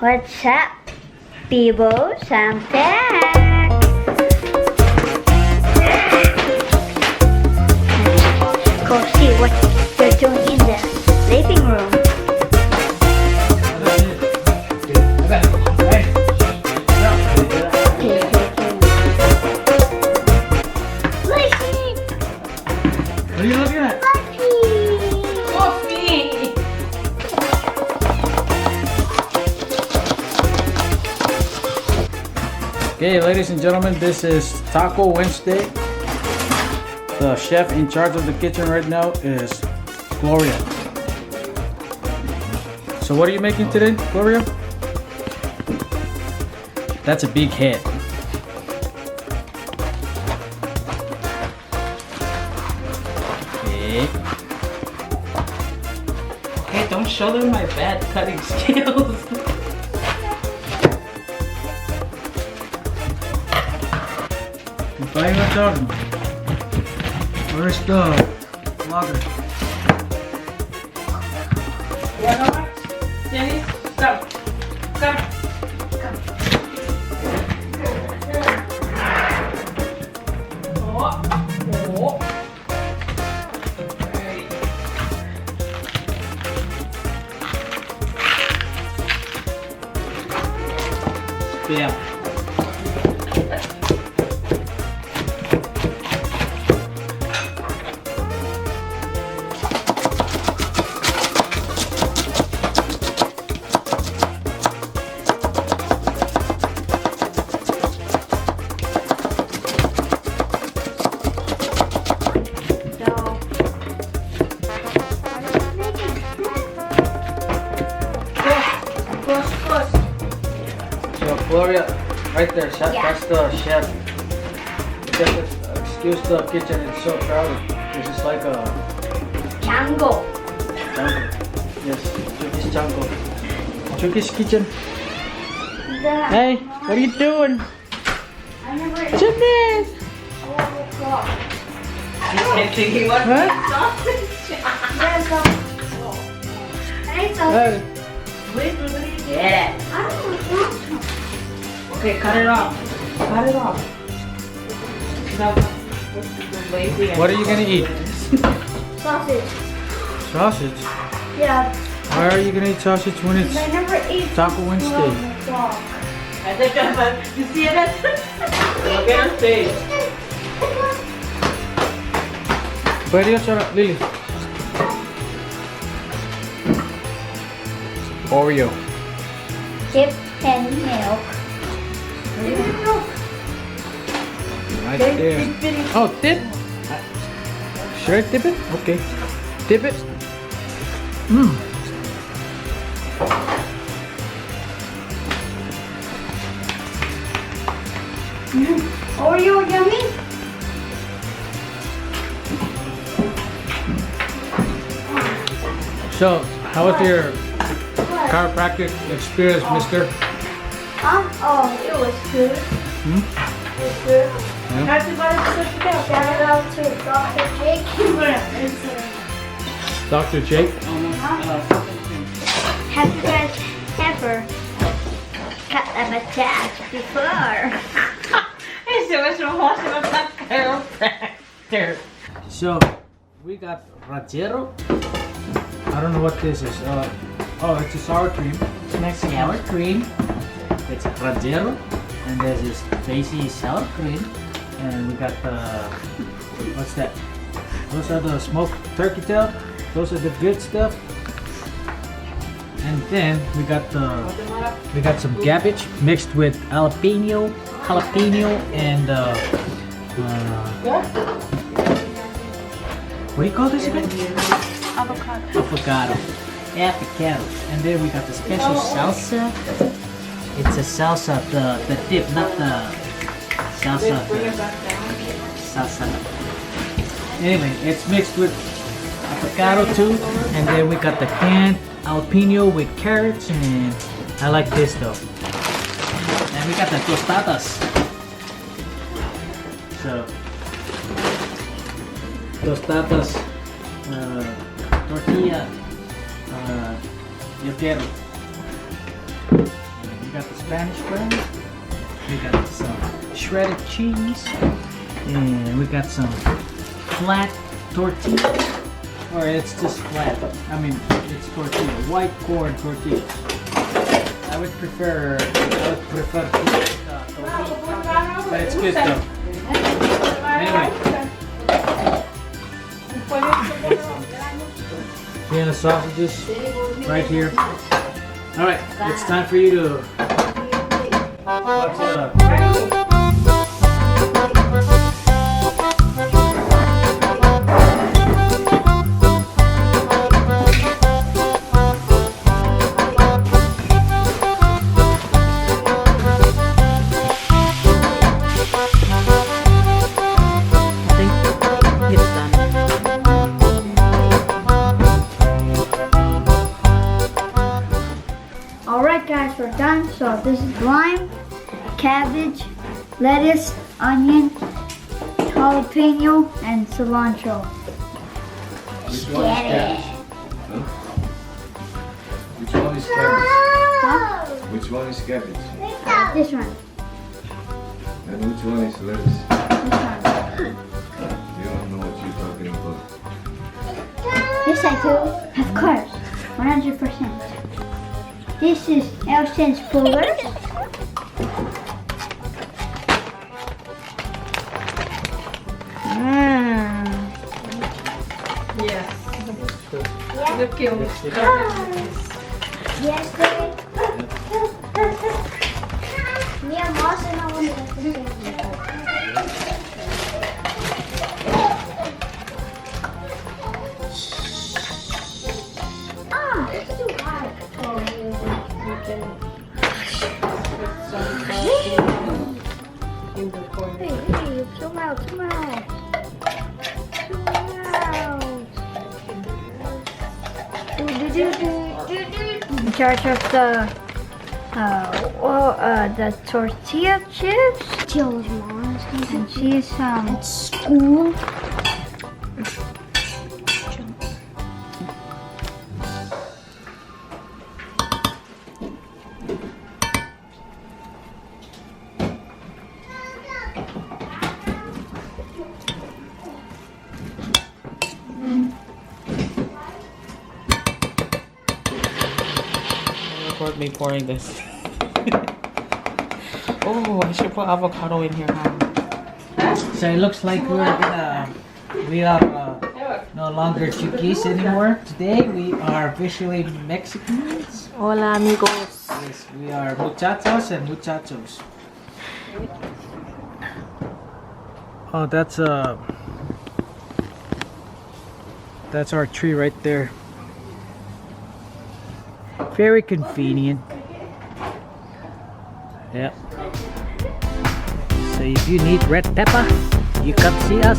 What's up, people? I'm back. Let's go see what they're doing in the living room. What are you looking at? Okay, ladies and gentlemen, this is Taco Wednesday. The chef in charge of the kitchen right now is Gloria. So what are you making today, Gloria? That's a big head. Okay. Hey, don't show them my bad cutting skills. Why are you talking? Where's the vlogger? Jenny, come. Come. Oh. Right. Spam. So Gloria, right there, chef, that's the chef. Excuse the kitchen, it's so crowded. This is like a Jungle. jungle. Yes, Chuuke's jungle. Chuuke's kitchen. Hey, what are you doing? I never Chuuke's! He's thinking what? Huh? Hey. Yeah. Okay, cut it off. Cut it off. Now, What are you gonna eat? Sausage. Sausage? Yeah. Why are you gonna eat sausage when it's I never eat Taco Wednesday? you see it? Look at her face. Pwede yun, sarap, Lily. Oreo. Chip and milk. Right there. Oh, dip? Should I dip it? Okay. Dip it. Mmm. Oreo yummy? So, how was your chiropractic experience, mister? Oh, it was good. Hmm? It was good. Yeah. Shout out to Dr. Jake. Dr. Jake? Have you guys ever cut a massage before? So, we got Rajero. I don't know what this is. Oh, it's a sour cream. Mexican. Sour cream. It's Rajero. And there's this Daisy sour cream. And we got the, what's that? Those are the smoked turkey tail. Those are the good stuff. And then we got some cabbage mixed with jalapeno, and what do you call this again? Avocado. And then we got the special salsa. It's a salsa, the dip, not the salsa. Salsa. Anyway, it's mixed with avocado too. And then we got the canned jalapeno with carrots, and I like this though. And we got the tostadas. So, tostadas, tortilla, yo quiero. got the Spanish bread. We got some shredded cheese. And we got some flat tortillas. Or it's just flat. I mean, it's tortilla. White corn tortillas. I would prefer tortilla, but it's good though. Anyway. Vienna sausages right here. Alright, it's time for you to Alright guys, we're done. So this is lime, cabbage, lettuce, onion, jalapeno, and cilantro. Which one is cabbage? Huh? Which one is cabbage? Huh? Which one is cabbage? This one. And which one is lettuce? This one. You don't know what you're talking about. Yes, I do. Of course. 100%. This is Elston's pullers. Yes. Look you. Yes, babe. Yeah, Moss and I want it's too hard. You can put some in the corner. Hey, too loud, too loud. Too loud. In charge of the tortilla chips. And she's at school. Record me pouring this. Oh, I should put avocado in here. So it looks like we are no longer CHUUKESE anymore. Today we are officially Mexicans. Hola amigos. Yes, we are muchachos and muchachos. Oh, that's our tree right there. Very convenient. Yep. So if you need red pepper, you come see us.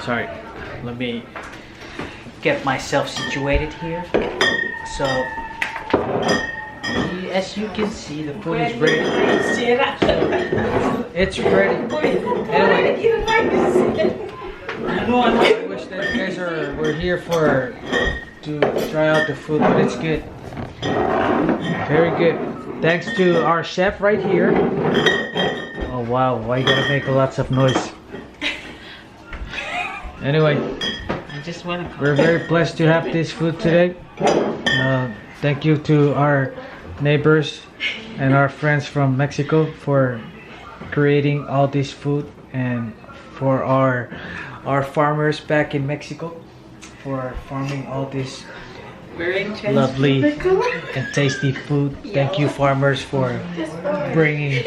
Sorry, let me get myself situated here. So, as you can see, the food is ready. It's ready. Anyway, I wish that you guys were here to try out the food, but it's good. Very good. Thanks to our chef right here. Oh wow, why you gotta make lots of noise? Anyway, I just want to. We're very blessed to have this food today. Thank you to our neighbors and our friends from Mexico for creating all this food, and for our farmers back in Mexico for farming all this Very intense. lovely and tasty food. Thank you, farmers, for bringing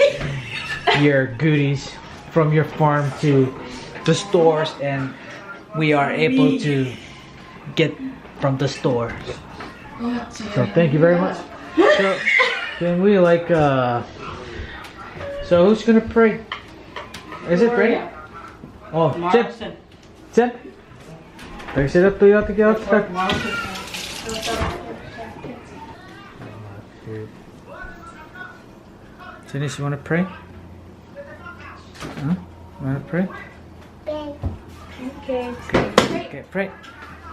your goodies from your farm to the stores, and we are able to get from the store. So thank you very much. So then we like so who's gonna pray? Is it ready? Oh, Jen. Jen. Take it up to you to get out. Janice, you wanna pray? Huh? You wanna pray? Okay. Okay, pray.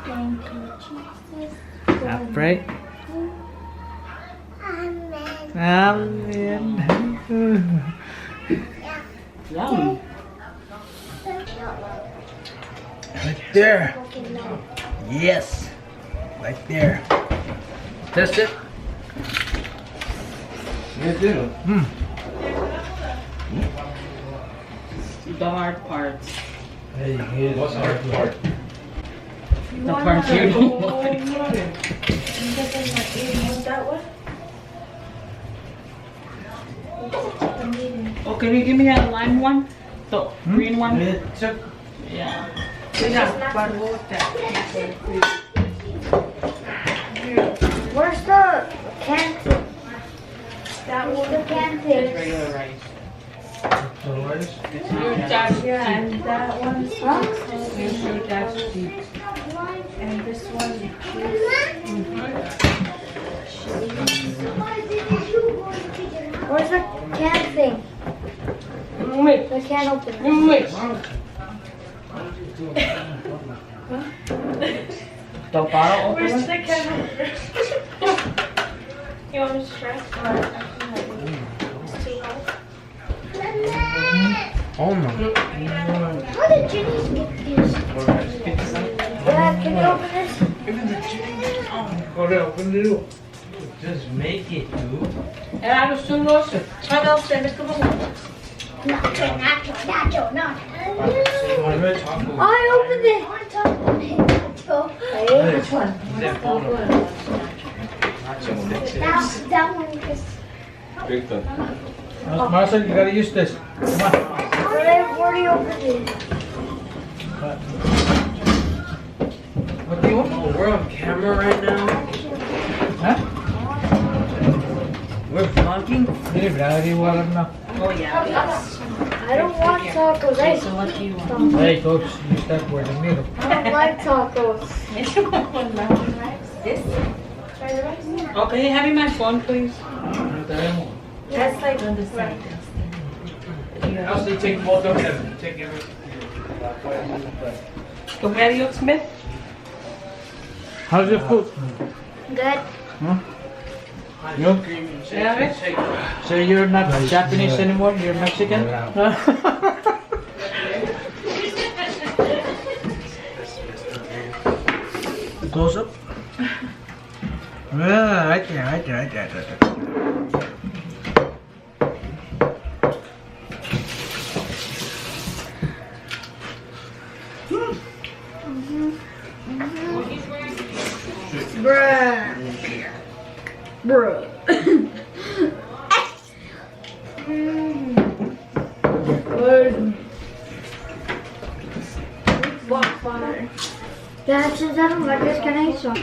Thank you, Jesus. Now pray. Amen. Amen. Yum. Right there. Yes. Right there. Test it. The hard parts. What's our part? The parts you don't want. Oh, can you give me that lime one? The green one? Yeah. Where's the can? That was the can It's thing. regular rice. Yeah, and that one's And this one, Where's the can thing? The can opener. The bottle opener? where's the can? You want me to try? It's too hot. Oh no. How did Jenny's get these? Dad, can you open this? Just make it, dude. Nacho. I opened it. Which one? That one is. Victor. Marcel, you gotta use this. Come on. But I've already opened it. What do you want? Oh, we're on camera right now. Huh? We're vlogging. Oh, yeah. I don't want tacos. I So what do you want? Hey, coach, you start with the middle. don't like tacos. Oh, can you hand me my phone, please? That's like on the side. I'll still take both of them. Take everything. Tomato Smith? How's your food? Good. You? So you're not Japanese anymore? You're Mexican? Close up. Yeah, right there. Bruh. Dad says I don't like this. Can I eat some?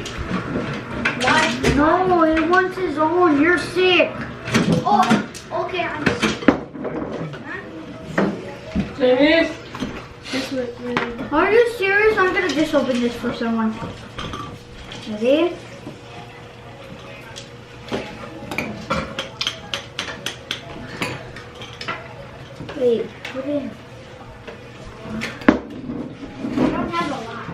Why? No, he wants his own. You're sick. Oh, okay. I'm sick. Are you serious? I'm gonna just open this for someone. Ready? Wait, put it in. I don't have a lot.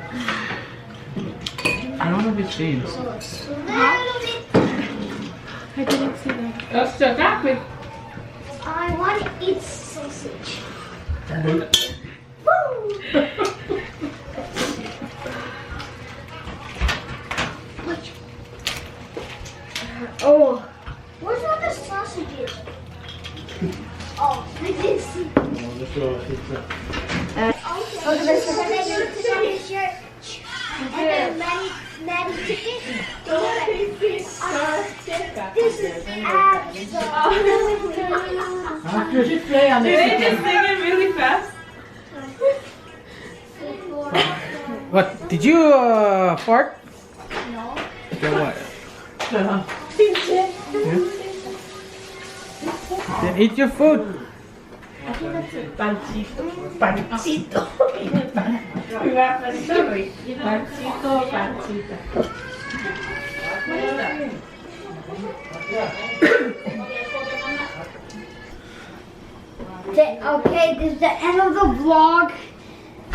I don't know if it's beans. Little bit. I didn't see that. That's the coffee. I want to eat sausage. Woo! Oh, where's all the sausages? Oh, I didn't see. This is Just play on Did they just sing it really fast? What? Did you fart? No. Then what? Then eat your food. Pancito. Pancito. Sorry. Pancito, pancita. Okay, this is the end of the vlog.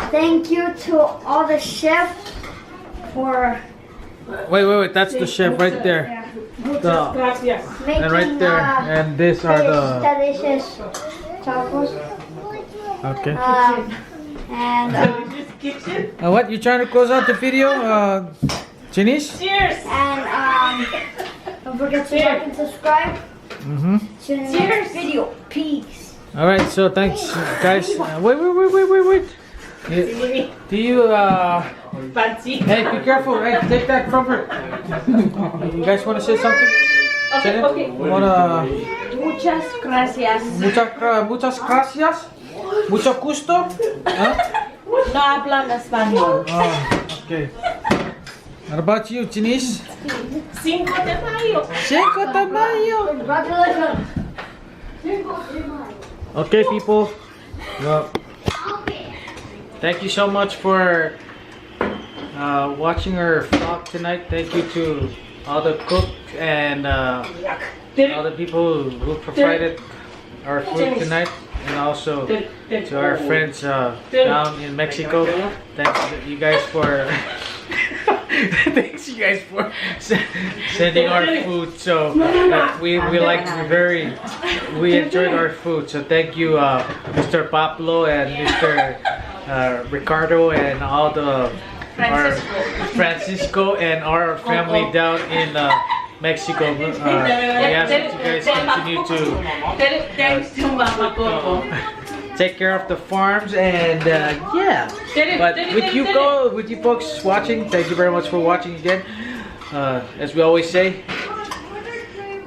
Thank you to all the chefs for Wait. That's the chef right there. The, Gracias. making and right there. And these are the. delicious tacos. Okay. And Delicious kitchen. What? You trying to close out the video, Janice? Cheers. don't forget to like and subscribe. Mm-hmm. See you in the next video. Peace. All right. So thanks, guys. Wait. Do you Pancita. Hey, be careful. Hey, take that from her. You guys want to say something? Say it? Okay. You wanna? Muchas gracias. Muchas gracias. Mucho gusto. Huh? No hablan español. Oh, okay. What about you, Janice? 5 de mayo. Cinco de Mayo. Congratulations. Okay, people. Well, thank you so much for watching our vlog tonight. Thank you to all the cooks and all the people who provided our food tonight, and also to our friends down in Mexico. Thanks you guys for sending our food. So we enjoyed our food. So thank you, Mr. Pablo and Mr. Ricardo and all the Francisco and our family down in Mexico. We ask that you guys continue to Thanks to Mama Coco. take care of the farms and yeah. But with you folks watching, thank you very much for watching again. As we always say,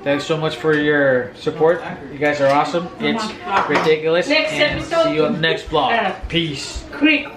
thanks so much for your support. You guys are awesome. It's ridiculous. Next And episode. see you on the next vlog. Peace. Creek.